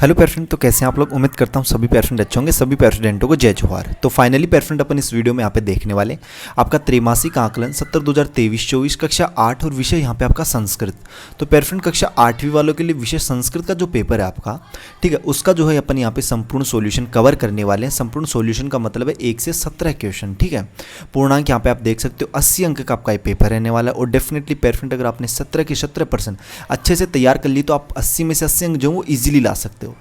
Hello प्यारे friend, तो कैसे हैं आप लोग। उम्मीद करता हूँ सभी प्यारे फ्रेंड अच्छे होंगे। सभी प्यारे स्टूडेंटों को जय जोहार। तो फाइनली प्यारे फ्रेंड अपन इस वीडियो में यहाँ पे देखने वाले आपका त्रैमासिक आकलन 70-2023-24 कक्षा 8 और विषय यहाँ पे आपका संस्कृत। तो प्यारे फ्रेंड कक्षा 8वीं वालों के लिए विषय संस्कृत का जो पेपर है आपका, ठीक है, उसका जो है अपन यहाँ पे संपूर्ण सोल्यूशन कवर करने वाले हैं। संपूर्ण सोल्यूशन का मतलब है 1 से 17 क्वेश्चन, ठीक है। पूर्णांक यहाँ पे आप देख सकते हो 80 अंक का आपका ये पेपर रहने वाला है। और डेफिनेटली प्यारे फ्रेंड अगर आपने 17 के 17% अच्छे से तैयार कर ली तो आप 80 में से 80 अंक जो वो ईजिली ला सकते हो।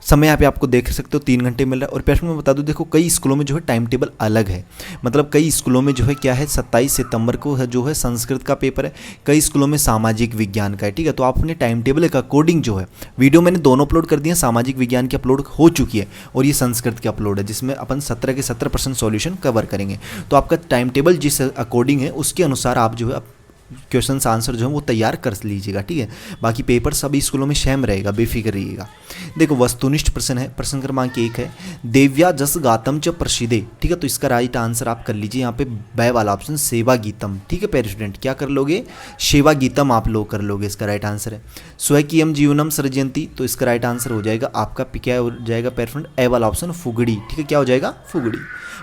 समय यहाँ पे आपको देख सकते हो 3 घंटे मिल रहा है। और प्यारे फ्रेंड मैं बता दूं, देखो कई स्कूलों में जो है टाइम टेबल अलग है। मतलब कई स्कूलों में जो है क्या है 27 सितंबर को है जो है संस्कृत का पेपर है, कई स्कूलों में सामाजिक विज्ञान का है, ठीक है। तो आप अपने टाइम टेबल के अकॉर्डिंग जो है वीडियो मैंने दोनों अपलोड कर दिए हैं। सामाजिक विज्ञान की अपलोड हो चुकी है और ये संस्कृत की अपलोड है जिसमें अपन 17 के 70% सॉल्यूशन कवर करेंगे। तो आपका टाइम टेबल जिस अकॉर्डिंग है उसके अनुसार आप जो है क्वेश्चन आंसर जो है वो तैयार कर लीजिएगा, ठीक है। बाकी पेपर सभी स्कूलों में सेम रहेगा, बेफिक्र रहिएगा। देखो वस्तुनिष्ठ प्रश्न है, प्रश्न क्रमांक 1 है देव्या जस गातम च प्रसिद्धे, ठीक है। तो इसका राइट आंसर आप कर लीजिए यहाँ पे बै वाला ऑप्शन सेवा गीतम, ठीक है। प्यारे स्टूडेंट क्या कर लोगे, सेवा गीतम आप लोग कर लोगे, इसका राइट आंसर है। स्वकीयम जीवनम सृजयंती, तो इसका राइट आंसर हो जाएगा आपका क्या हो जाएगा प्यारे फ्रेंड, ए वाला ऑप्शन फुगड़ी, ठीक है। क्या हो जाएगा, फुगड़ी।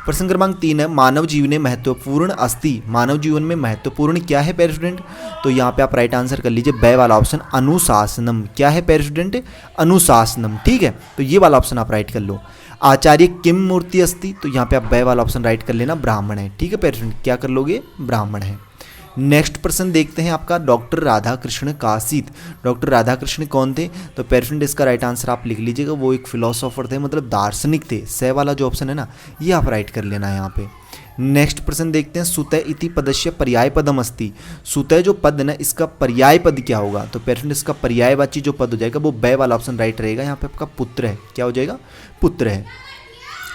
प्रश्न क्रमांक 3 है मानव जीवने महत्वपूर्ण अस्ति, मानव जीवन में महत्वपूर्ण क्या है प्यारे स्टूडेंट। तो यहाँ पे आप राइट आंसर कर लीजिए बै वाला ऑप्शन अनुशासनम, क्या है प्यारे स्टूडेंट, अनुशासनम, ठीक है। तो ये वाला ऑप्शन आप राइट कर लो। आचार्य किम मूर्ति अस्ति, तो यहाँ पे आप बै वाला ऑप्शन राइट कर लेना, ब्राह्मण है, ठीक है प्यारे स्टूडेंट। क्या कर लोगे, ब्राह्मण है। नेक्स्ट प्रश्न देखते हैं आपका डॉक्टर राधाकृष्ण कासित। डॉक्टर राधाकृष्ण कौन थे, तो प्यारे फ्रेंड इसका राइट आंसर आप लिख लीजिएगा, वो एक फिलोसोफर थे, मतलब दार्शनिक थे। से वाला जो ऑप्शन है ना ये आप राइट कर लेना है यहाँ पे। नेक्स्ट प्रश्न देखते हैं सुतय इति पदस्य पर्याय पदम अस्ति। सुतय जो पद है ना इसका पर्याय पद क्या होगा, तो प्यारे फ्रेंड इसका पर्यायवाची जो पद हो जाएगा वो बै वाला ऑप्शन राइट रहेगा। यहाँ पे आपका पुत्र है, क्या हो जाएगा, पुत्र है।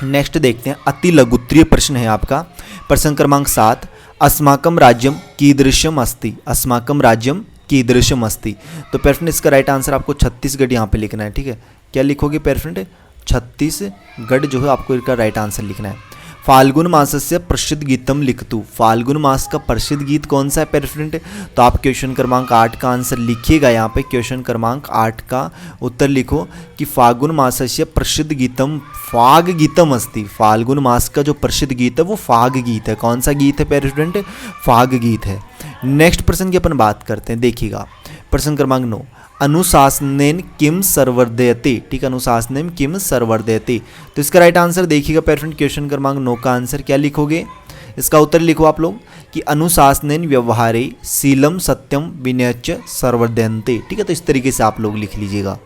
नेक्स्ट देखते हैं अति लघुत्तरीय प्रश्न है आपका, प्रश्न क्रमांक 7 अस्माकं राज्यम कीदृशम अस्ति, अस्माकं राज्यम कीदृशम अस्ति। तो प्यारे फ्रेंड इसका राइट आंसर आपको छत्तीसगढ़ यहाँ पे लिखना है, ठीक है। क्या लिखोगे प्यारे फ्रेंड, छत्तीसगढ़ जो है आपको इसका राइट आंसर लिखना है। फाल्गुन मासस्य प्रसिद्ध गीतम लिखतु, फाल्गुन मास का प्रसिद्ध गीत कौन सा है प्यारे फ्रेंड। तो आप क्वेश्चन क्रमांक 8 का आंसर लिखिएगा, यहाँ पे क्वेश्चन क्रमांक 8 का उत्तर लिखो कि फाल्गुन मासस्य प्रसिद्ध गीतम फाग गीतम अस्ति। फाल्गुन मास का जो प्रसिद्ध गीत है वो फाग गीत है। कौन सा गीत है प्यारे स्टूडेंट, फाग गीत है। नेक्स्ट प्रश्न की अपन बात करते हैं, देखिएगा प्रश्न क्रमांक 9 अनुशासनेन किम सर्ववर्धयते, ठीक, अनुशासनेन किम सर्ववर्धयते। तो इसका राइट आंसर देखिएगा प्यारे फ्रेंड क्वेश्चन क्रमांक 9 का आंसर क्या लिखोगे, इसका उत्तर लिखो आप लोग कि अनुशासनेन व्यवहारे शीलम सत्यम विनयच सर्ववर्धयन्ते, ठीक है। तो इस तरीके से आप लोग लिख लीजिएगा।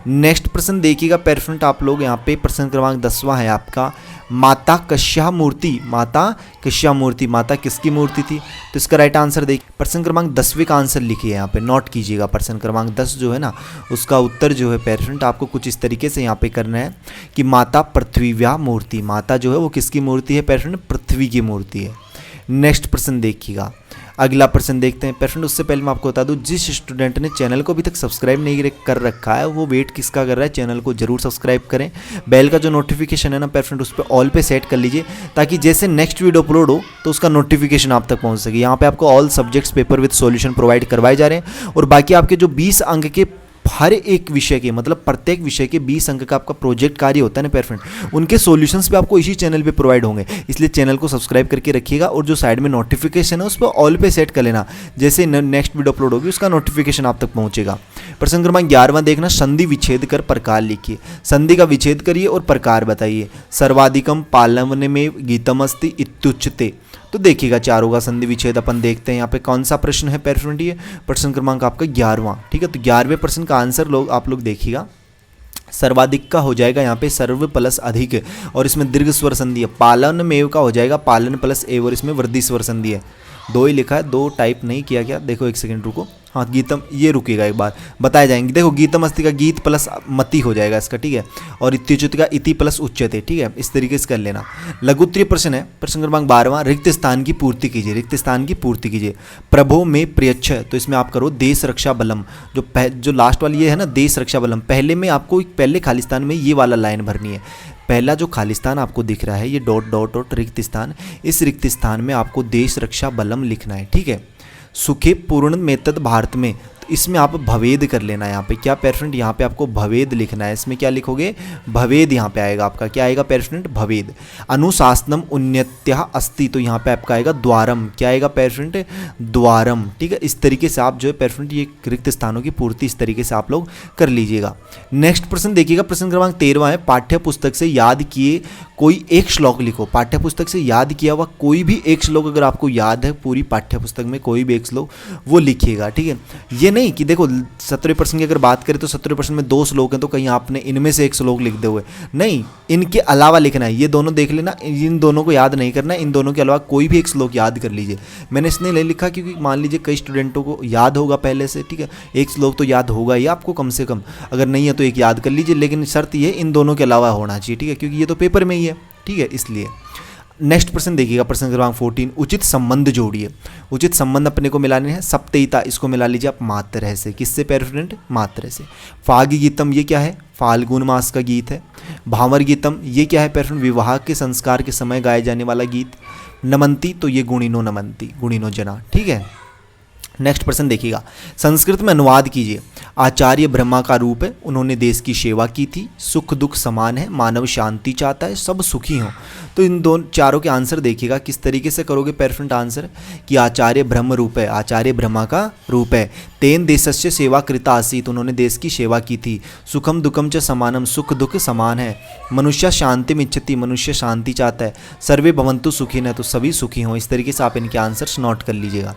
नेक्स्ट प्रश्न देखिएगा प्यारे फ्रेंड आप लोग, यहाँ पे प्रश्न क्रमांक 10वां है आपका माता कश्या मूर्ति, माता कश्या मूर्ति, माता किसकी मूर्ति थी। तो इसका राइट आंसर देखिए प्रश्न क्रमांक 10वें का आंसर लिखिए, यहाँ पे नोट कीजिएगा। प्रश्न क्रमांक 10 जो है ना उसका उत्तर जो है प्यारे फ्रेंड आपको कुछ इस तरीके से यहाँ पे करना है कि माता पृथ्वीव्या मूर्ति, माता जो है वो किसकी मूर्ति है प्यारे फ्रेंड, पृथ्वी की मूर्ति है। नेक्स्ट प्रश्न देखिएगा, अगला प्रश्न देखते हैं प्यारे फ्रेंड। उससे पहले मैं आपको बता दूं जिस स्टूडेंट ने चैनल को अभी तक सब्सक्राइब नहीं कर रखा है वो वेट किसका कर रहा है, चैनल को जरूर सब्सक्राइब करें। बेल का जो नोटिफिकेशन है ना प्यारे फ्रेंड उस पर ऑल पे सेट कर लीजिए ताकि जैसे नेक्स्ट वीडियो अपलोड हो तो उसका नोटिफिकेशन आप तक पहुंच सके। यहाँ पे आपको all subjects paper with solution provide करवाए जा रहे हैं और बाकी आपके जो 20 अंक के हर एक विषय के मतलब प्रत्येक विषय के 20 अंक का आपका प्रोजेक्ट कार्य होता है ना प्यारे फ्रेंड, उनके सॉल्यूशंस भी आपको इसी चैनल पे प्रोवाइड होंगे। इसलिए चैनल को सब्सक्राइब करके रखिएगा और जो साइड में नोटिफिकेशन है उस पर ऑल पे सेट कर लेना, जैसे नेक्स्ट वीडियो अपलोड होगी उसका नोटिफिकेशन आप तक पहुंचेगा। प्रश्न क्रमांक 11वां देखना संधि विच्छेद कर प्रकार लिखिए। संधि का विच्छेद करिए और प्रकार बताइए। सर्वाधिकम पालन में गीतम अस्ति इत्युच्यते। तो देखिएगा चारों का संधि विच्छेद अपन देखते हैं यहाँ पे कौन सा प्रश्न है प्यारे फ्रेंड, ये प्रश्न क्रमांक आपका 11वां, ठीक है। तो 11वें प्रश्न का आंसर आप लोग देखिएगा सर्वाधिक का हो जाएगा यहाँ पे सर्व प्लस अधिक और इसमें दीर्घ स्वर संधि है। पालन में का हो जाएगा पालन प्लस एव और इसमें वृद्धि स्वर संधि है। 2 ही लिखा है, 2 टाइप नहीं किया गया। देखो एक सेकंड रुको, हाँ गीतम ये रुकेगा एक बार बताए जाएंगे। देखो गीतम अस्ति का गीत प्लस मति हो जाएगा इसका, ठीक है। और इत्युच्यते का इति प्लस उच्यते, ठीक है। इस तरीके से कर लेना। लघुत्तरीय प्रश्न है प्रश्न क्रमांक 12वां रिक्त स्थान की पूर्ति कीजिए, रिक्त स्थान की पूर्ति कीजिए। प्रभो में प्रियच्छ, तो इसमें आप करो देश रक्षा बलम। जो लास्ट वाली ये है ना देश रक्षा बलम, पहले में आपको पहले खाली स्थान में ये वाला लाइन भरनी है। पहला जो खाली स्थान आपको दिख रहा है ये डॉट डॉट डॉट रिक्त स्थान, इस रिक्त स्थान में आपको देश रक्षा बलम लिखना है, ठीक है। सुखे पूर्ण में तद भारत में, तो इसमें आप भवेद कर लेना। यहाँ पे क्या पेरेंट, यहाँ पे आपको भवेद लिखना है। इसमें क्या लिखोगे, भवेद यहाँ पे आएगा आपका, क्या आएगा पेरेंट, भवेद। अनुशासनम उन्नत्या अस्ति, तो यहाँ पे आपका आएगा द्वारम, क्या आएगा पेरेंट, द्वारम। ठीक है, इस तरीके से आप जो है पेरेंट ये रिक्त स्थानों की पूर्ति इस तरीके से आप लोग कर लीजिएगा। नेक्स्ट प्रश्न देखिएगा, प्रश्न क्रमांक 13 है, पाठ्य पुस्तक से याद किए कोई एक श्लोक लिखो। पाठ्य पुस्तक से याद किया हुआ कोई भी एक श्लोक अगर आपको याद है पूरी पाठ्य पुस्तक में कोई भी एक श्लोक वो लिखिएगा। ठीक है, ये नहीं कि देखो 17% की अगर बात करें तो 17% में 2 श्लोक हैं तो कहीं आपने इनमें से एक श्लोक लिख दे हुए, नहीं, इनके अलावा लिखना है। ये दोनों देख लेना, इन दोनों को याद नहीं करना है, इन दोनों के अलावा कोई भी एक श्लोक याद कर लीजिए। मैंने इसने नहीं लिखा क्योंकि मान लीजिए कई स्टूडेंटों को याद होगा पहले से, ठीक है, एक श्लोक तो याद होगा ही आपको कम से कम, अगर नहीं है तो एक याद कर लीजिए, लेकिन शर्त ये इन दोनों के अलावा होना चाहिए। ठीक है, क्योंकि ये तो पेपर में ही है। ठीक है, इसलिए नेक्स्ट प्रश्न देखिएगा, प्रश्न क्रमांक 14, उचित संबंध जोड़िए। उचित संबंध अपने को मिलाने हैं, सप्तयिता इसको मिला लीजिए आप मात्रह से। किससे पेरेंट, मात्रह से। फाल्गुन गीतम ये क्या है, फाल्गुन मास का गीत है। भावर गीतम ये क्या है पेरेंट, विवाह के संस्कार के समय गाए जाने वाला गीत। नमंती तो ये गुणिनो नमंती, गुणिनो जना। ठीक है, नेक्स्ट प्रश्न देखिएगा, संस्कृत में अनुवाद कीजिए। आचार्य ब्रह्मा का रूप है, उन्होंने देश की सेवा की थी, सुख दुख समान है, मानव शांति चाहता है, सब सुखी हों। तो इन दोनों चारों के आंसर देखिएगा किस तरीके से करोगे पेरेंट आंसर, कि आचार्य ब्रह्म रूप है, आचार्य ब्रह्मा का रूप है। तेन देशस्य सेवा कृता आसीत, उन्होंने देश की सेवा की थी। सुखम दुखम च समानम, सुख दुख समान है। मनुष्य शांति में इच्छति, मनुष्य शांति चाहता है। सर्वे भवन्तु सुखिनः, तो सभी सुखी हों। इस तरीके से आप इनके आंसर्स नोट कर लीजिएगा।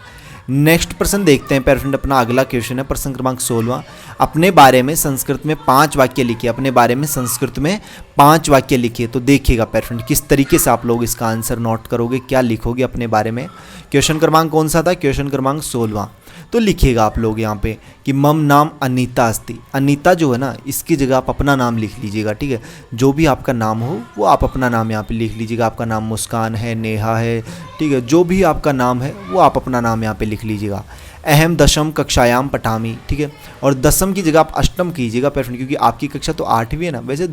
नेक्स्ट प्रश्न देखते हैं पेरेंट, अपना अगला क्वेश्चन है प्रश्न क्रमांक 16, अपने बारे में संस्कृत में 5 वाक्य लिखिए। अपने बारे में संस्कृत में 5 वाक्य लिखिए। तो देखिएगा पेरेंट किस तरीके से आप लोग इसका आंसर नोट करोगे, क्या लिखोगे अपने बारे में। क्वेश्चन क्रमांक कौन सा था, क्वेश्चन क्रमांक 16। तो लिखिएगा आप लोग यहाँ पे कि मम नाम अनीता अस्ति। अनीता जो है ना, इसकी जगह आप अपना नाम लिख लीजिएगा। ठीक है, जो भी आपका नाम हो वो आप अपना नाम यहाँ पे लिख लीजिएगा। आपका नाम मुस्कान है, नेहा है, ठीक है, जो भी आपका नाम है वो आप अपना नाम यहाँ पे लिख लीजिएगा। अहम दशम कक्षायाम पठामी, ठीक है, और दसम की जगह आप अष्टम कीजिएगा पेरेंट, क्योंकि आपकी कक्षा तो 8वीं है ना। वैसे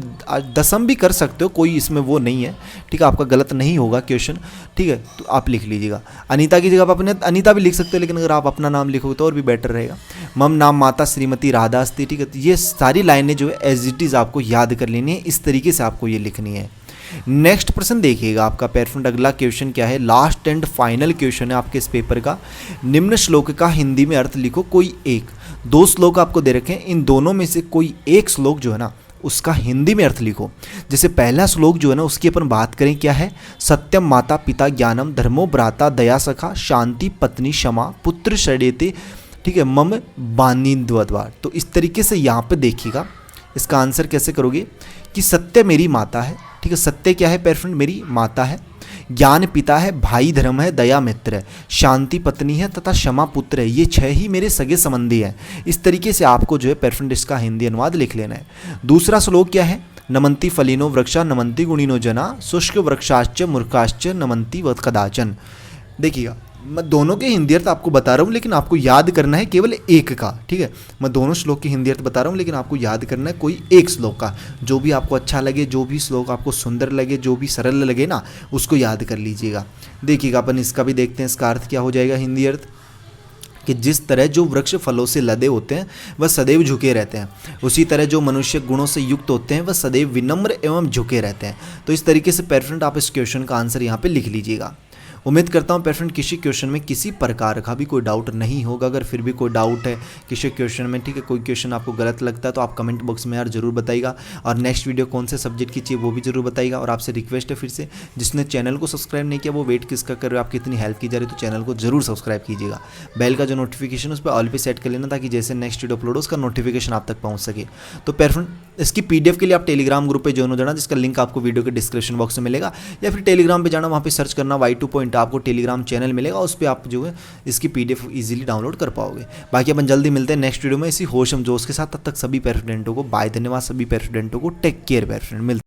दसम भी कर सकते हो, कोई इसमें वो नहीं है। ठीक है, आपका गलत नहीं होगा क्वेश्चन। ठीक है, तो आप लिख लीजिएगा। अनीता की जगह आप अपने अनीता भी लिख सकते हो, लेकिन अगर आप अपना नाम लिखोगे तो और भी बेटर रहेगा। मम नाम माता श्रीमती राधा अस्ति। ठीक है, तो ये सारी लाइनें जो है एज इट इज़ आपको याद कर लेनी है, इस तरीके से आपको ये लिखनी है। नेक्स्ट प्रश्न देखिएगा आपका पेरेंट, अगला क्वेश्चन क्या है, लास्ट एंड फाइनल क्वेश्चन है आपके इस पेपर का। निम्न श्लोक का हिंदी में अर्थ लिखो कोई एक। 2 श्लोक आपको दे रखे हैं, इन दोनों में से कोई एक श्लोक जो है ना उसका हिंदी में अर्थ लिखो। जैसे पहला श्लोक जो है ना उसकी अपन बात करें, क्या है, सत्यम माता पिता ज्ञानम धर्मो भ्राता दया सखा शांति पत्नी क्षमा पुत्र षडेते, ठीक है, मम बानिंद्वद्वार। तो इस तरीके से यहाँ पे देखिएगा इसका आंसर कैसे करोगे कि सत्य मेरी माता है। ठीक है, सत्य क्या है पेरेंट, मेरी माता है। ज्ञान पिता है, भाई धर्म है, दया मित्र है, शांति पत्नी है तथा क्षमा पुत्र है। ये 6 ही मेरे सगे संबंधी हैं। इस तरीके से आपको जो है पेरेंट इसका हिंदी अनुवाद लिख लेना है। दूसरा श्लोक क्या है, नमंती फलिनो वृक्षा नमंती गुणिनो जना शुष्क वृक्षाश्च मूर्खाश्च नमंती वद कदाचन। देखिएगा मैं दोनों के हिंदी अर्थ आपको बता रहा हूँ, लेकिन आपको याद करना है केवल एक का। ठीक है, मैं दोनों श्लोक के हिंदी अर्थ बता रहा हूँ, लेकिन आपको याद करना है कोई एक श्लोक का। जो भी आपको अच्छा लगे, जो भी श्लोक आपको सुंदर लगे, जो भी सरल लगे ना, उसको याद कर लीजिएगा। देखिएगा अपन इसका भी देखते हैं, इसका अर्थ क्या हो जाएगा हिंदी अर्थ, कि जिस तरह जो वृक्ष फलों से लदे होते हैं वह सदैव झुके रहते हैं, उसी तरह जो मनुष्य गुणों से युक्त होते हैं वह सदैव विनम्र एवं झुके रहते हैं। तो इस तरीके से पेरेंट आप इस क्वेश्चन का आंसर यहाँ पे लिख लीजिएगा। उम्मीद करता हूँ पेरेंट किसी क्वेश्चन में किसी प्रकार का भी कोई डाउट नहीं होगा। अगर फिर भी कोई डाउट है किसी क्वेश्चन में, ठीक है, कोई क्वेश्चन आपको गलत लगता है तो आप कमेंट बॉक्स में यार जरूर बताइएगा। और नेक्स्ट वीडियो कौन से सब्जेक्ट की चाहिए वो भी जरूर बताइएगा। और आपसे रिक्वेस्ट है फिर से, जिसने चैनल को सब्सक्राइब नहीं किया वो वेट किसका कर रहे हो, आपकी इतनी हेल्प की जा रही है तो चैनल को जरूर सब्सक्राइब कीजिएगा। बेल का जो नोटिफिकेशन उस पर ऑल पे सेट कर लेना, ताकि जैसे नेक्स्ट वीडियो अपलोड हो उसका नोटिफिकेशन आप तक पहुँच सके। तो पेरेंट इसकी PDF के लिए आप टेलीग्राम ग्रुप पे ज्वाइन हो जाना, जिसका लिंक आपको वीडियो के डिस्क्रिप्शन बॉक्स में मिलेगा, या फिर टेलीग्राम पे जाना, वहाँ पे सर्च करना Y2 पॉइंट, आपको टेलीग्राम चैनल मिलेगा, उस पर आप जो है इसकी PDF इजीली डाउनलोड कर पाओगे। बाकी अपन जल्दी मिलते हैं नेक्स्ट वीडियो में इसी होशम जोश के साथ। तब तक सभी पेरेंटों को बाय, धन्यवाद। सभी पेरेंटों को टेक केयर पेरेंट। मिलते